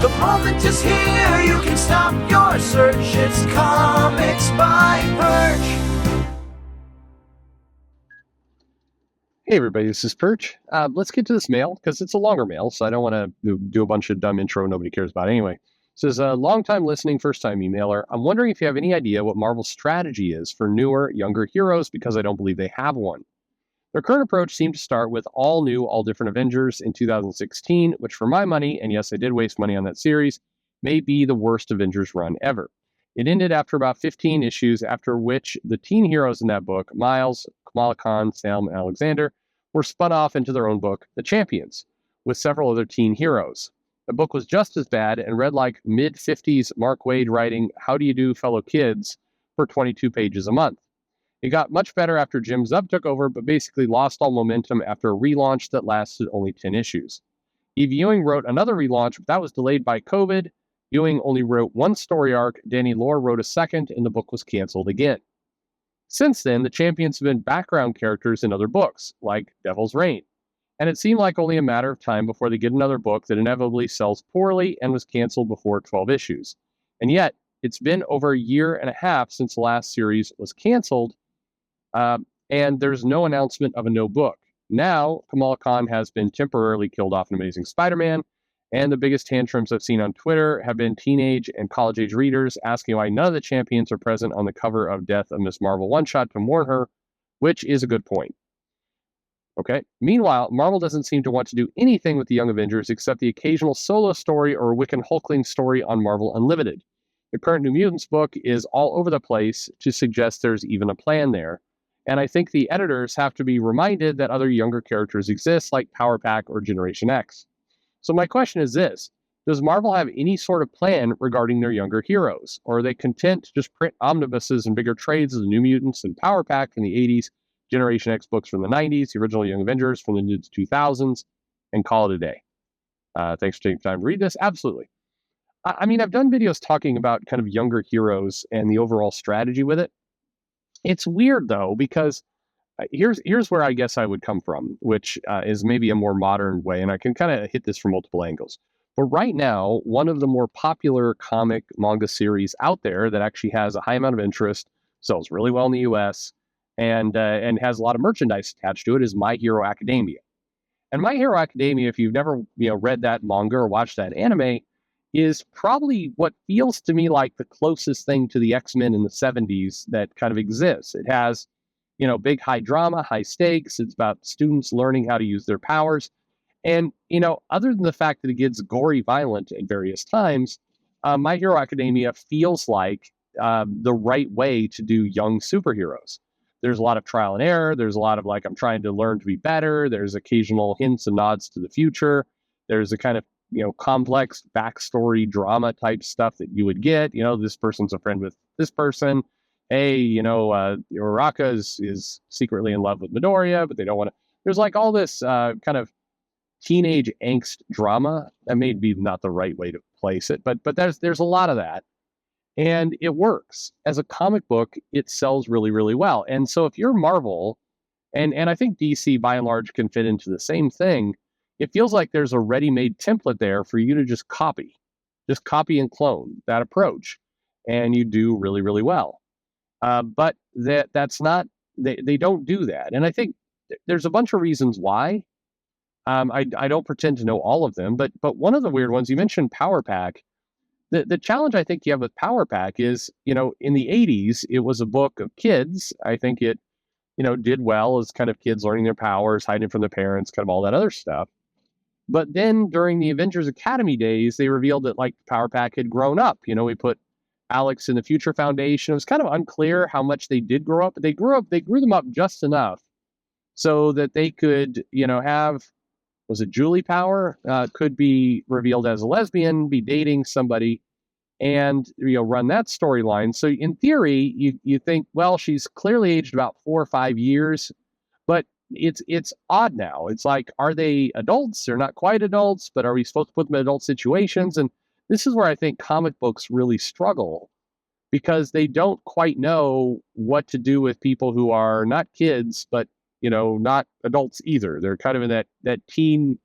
The moment is here, you can stop your search. It's Comics by Perch. Hey everybody, this is Perch. Let's get to this mail, because it's a longer mail, so I don't want to do a bunch of dumb intro nobody cares about anyway. It says, long-time listening, first-time emailer. I'm wondering if you have any idea what Marvel's strategy is for newer, younger heroes, because I don't believe they have one. Their current approach seemed to start with all new, all different Avengers in 2016, which for my money, and yes, I did waste money on that series, may be the worst Avengers run ever. It ended after about 15 issues, after which the teen heroes in that book, Miles, Kamala Khan, Sam, and Alexander, were spun off into their own book, The Champions, with several other teen heroes. The book was just as bad and read like mid-50s Mark Waid writing How Do You Do, Fellow Kids for 22 pages a month. It got much better after Jim Zub took over, but basically lost all momentum after a relaunch that lasted only 10 issues. Eve Ewing wrote another relaunch, but that was delayed by COVID. Ewing only wrote one story arc, Danny Lore wrote a second, and the book was canceled again. Since then, the Champions have been background characters in other books, like Devil's Reign, and it seemed like only a matter of time before they get another book that inevitably sells poorly and was canceled before 12 issues. And yet, it's been over a year and a half since the last series was canceled, and there's no announcement of a no book. Now, Kamala Khan has been temporarily killed off in Amazing Spider-Man, and the biggest tantrums I've seen on Twitter have been teenage and college-age readers asking why none of the Champions are present on the cover of Death of Miss Marvel one-shot to mourn her, which is a good point. Okay. Meanwhile, Marvel doesn't seem to want to do anything with the Young Avengers except the occasional solo story or Wiccan Hulkling story on Marvel Unlimited. The current New Mutants book is all over the place to suggest there's even a plan there. And I think the editors have to be reminded that other younger characters exist, like Power Pack or Generation X. So my question is this: does Marvel have any sort of plan regarding their younger heroes? Or are they content to just print omnibuses and bigger trades of the New Mutants and Power Pack from the 80s, Generation X books from the 90s, the original Young Avengers from the mid 2000s, and call it a day? Thanks for taking time to read this. Absolutely. I mean, I've done videos talking about kind of younger heroes and the overall strategy with it. It's weird, though, because here's where I guess I would come from, which is maybe a more modern way, and I can kind of hit this from multiple angles. But right now, one of the more popular comic manga series out there that actually has a high amount of interest, sells really well in the U.S., and has a lot of merchandise attached to it is My Hero Academia. And My Hero Academia, if you've never read that manga or watched that anime, is probably what feels to me like the closest thing to the X-Men in the 70s that kind of exists. It has, big high drama, high stakes. It's about students learning how to use their powers. And, other than the fact that it gets gory violent at various times, My Hero Academia feels like the right way to do young superheroes. There's a lot of trial and error. There's a lot of I'm trying to learn to be better. There's occasional hints and nods to the future. There's a kind of complex backstory drama type stuff that you would get. This person's a friend with this person. Hey, Uraraka is secretly in love with Midoriya, but they don't want to. There's all this kind of teenage angst drama. That may be not the right way to place it, but there's a lot of that. And it works. As a comic book, it sells really, really well. And so if you're Marvel, and I think DC by and large can fit into the same thing, it feels like there's a ready-made template there for you to just copy and clone that approach, and you do really, really well. But that's not, they don't do that. And I think there's a bunch of reasons why. I don't pretend to know all of them, but one of the weird ones, you mentioned Power Pack. The challenge I think you have with Power Pack is, in the 80s, it was a book of kids. I think it, did well as kind of kids learning their powers, hiding from their parents, kind of all that other stuff. But then during the Avengers Academy days, they revealed that Power Pack had grown up. We put Alex in the Future Foundation. It was kind of unclear how much they did grow up, but they grew them up just enough so that they could, have, was it Julie Power? Could be revealed as a lesbian, be dating somebody, and run that storyline. So in theory, you think, well, she's clearly aged about 4 or 5 years, but it's odd now. It's are they adults? They're not quite adults, but are we supposed to put them in adult situations? And this is where I think comic books really struggle, because they don't quite know what to do with people who are not kids, but not adults either. They're kind of in that teen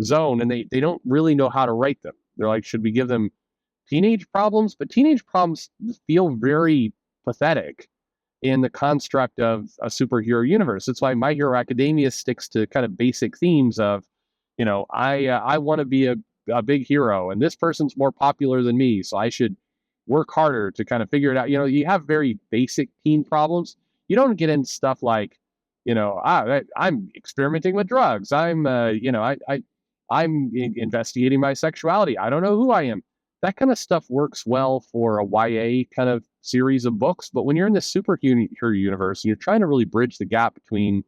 zone, and they don't really know how to write them. They're like, should we give them teenage problems? But teenage problems feel very pathetic in the construct of a superhero universe. That's why My Hero Academia sticks to kind of basic themes of, I want to be a big hero, and this person's more popular than me, so I should work harder to kind of figure it out. You have very basic teen problems. You don't get into stuff like, I'm experimenting with drugs. I'm investigating my sexuality. I don't know who I am. That kind of stuff works well for a YA kind of series of books. But when you're in the superhero universe, and you're trying to really bridge the gap between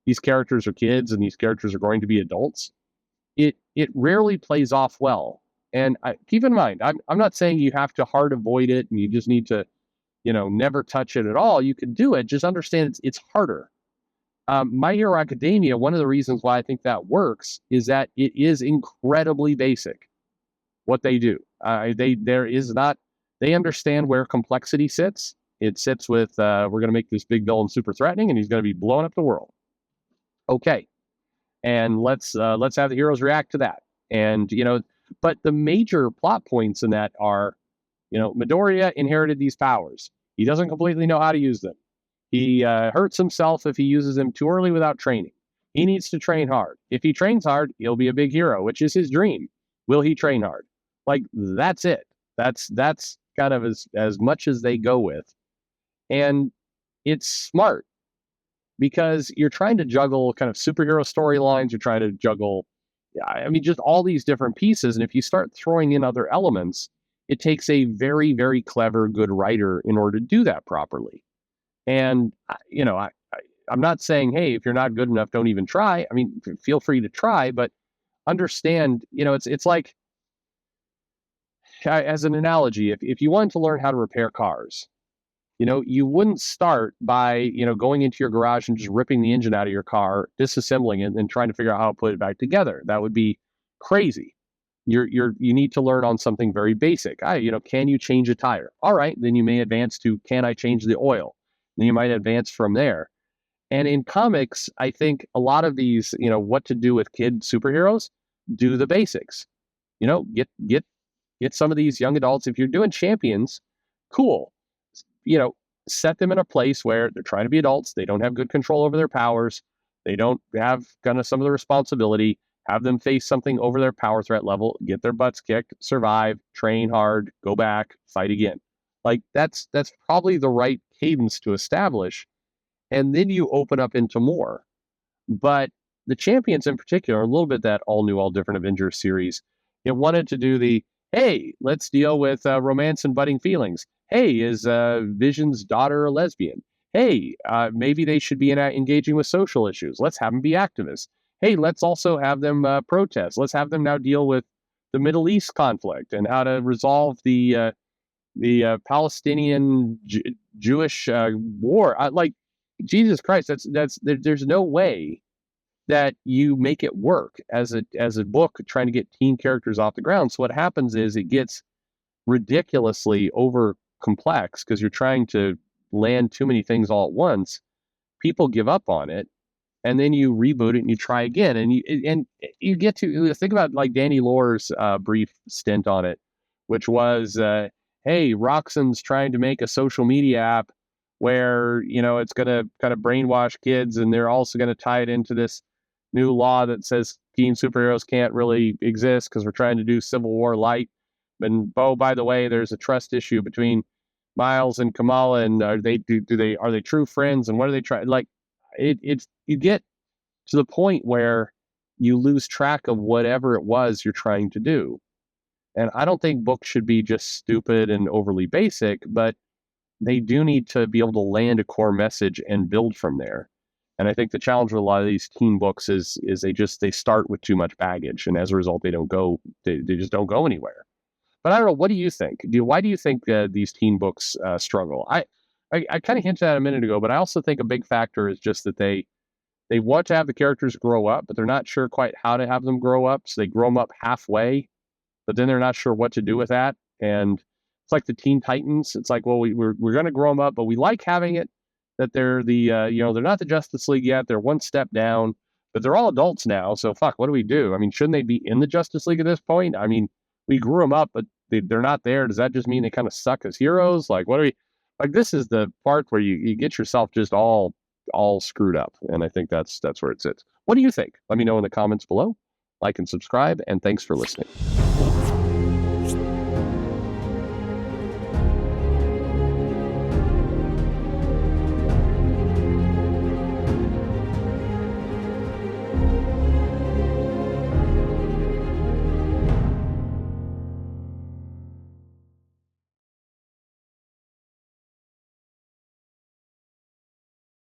these characters are kids and these characters are going to be adults, it rarely plays off well. And keep in mind, I'm not saying you have to hard avoid it and you just need to, never touch it at all. You can do it. Just understand it's harder. My Hero Academia, one of the reasons why I think that works is that it is incredibly basic what they do. They understand where complexity sits. It sits with, we're going to make this big villain super threatening and he's going to be blowing up the world. Okay. And let's have the heroes react to that. And, but the major plot points in that are, Midoriya inherited these powers. He doesn't completely know how to use them. He hurts himself if he uses them too early without training. He needs to train hard. If he trains hard, he'll be a big hero, which is his dream. Will he train hard? Like, that's it. That's kind of as much as they go with. And it's smart because you're trying to juggle kind of superhero storylines. You're trying to juggle, just all these different pieces. And if you start throwing in other elements, it takes a very, very clever, good writer in order to do that properly. And, I'm not saying, hey, if you're not good enough, don't even try. I mean, feel free to try, but understand, it's like, as an analogy, if you wanted to learn how to repair cars, you wouldn't start by, going into your garage and just ripping the engine out of your car, disassembling it, and trying to figure out how to put it back together. That would be crazy. You need to learn on something very basic. Can you change a tire? All right, then you may advance to, can I change the oil? Then you might advance from there. And in comics, I think a lot of these, what to do with kid superheroes, do the basics. Get some of these young adults. If you're doing champions, cool. Set them in a place where they're trying to be adults. They don't have good control over their powers. They don't have kind of some of the responsibility. Have them face something over their power threat level, get their butts kicked, survive, train hard, go back, fight again. Like that's probably the right cadence to establish. And then you open up into more. But the champions in particular, a little bit that all new, all different Avengers series, it wanted to do the, hey, let's deal with romance and budding feelings. Hey, is Vision's daughter a lesbian? Hey, maybe they should be engaging with social issues. Let's have them be activists. Hey, let's also have them protest. Let's have them now deal with the Middle East conflict and how to resolve the Palestinian Jewish war. Jesus Christ, there's no way that you make it work as a book trying to get teen characters off the ground. So what happens is it gets ridiculously over complex because you're trying to land too many things all at once. People give up on it, and then you reboot it and you try again, and you get to think about like Danny Lore's brief stint on it, which was, hey, Roxanne's trying to make a social media app where it's going to kind of brainwash kids, and they're also going to tie it into this new law that says teen superheroes can't really exist because we're trying to do Civil War light. And by the way, there's a trust issue between Miles and Kamala, and are they true friends, and what are they trying? Like, you get to the point where you lose track of whatever it was you're trying to do. And I don't think books should be just stupid and overly basic, but they do need to be able to land a core message and build from there. And I think the challenge with a lot of these teen books is they start with too much baggage, and as a result, they just don't go anywhere. But I don't know. What do you think? Why do you think these teen books struggle? I kind of hinted at a minute ago, but I also think a big factor is just that they want to have the characters grow up, but they're not sure quite how to have them grow up. So they grow them up halfway, but then they're not sure what to do with that. And it's like the Teen Titans. It's like, well, we're going to grow them up, but we like having it that they're they're not the Justice League yet. They're one step down, but they're all adults now. So fuck, what do we do? I mean, shouldn't they be in the Justice League at this point? I mean, we grew them up, but they're not there. Does that just mean they kind of suck as heroes? Like, what are we like? This is the part where you get yourself just all screwed up, and I think that's where it sits. What do you think? Let me know in the comments below. Like and subscribe, and thanks for listening.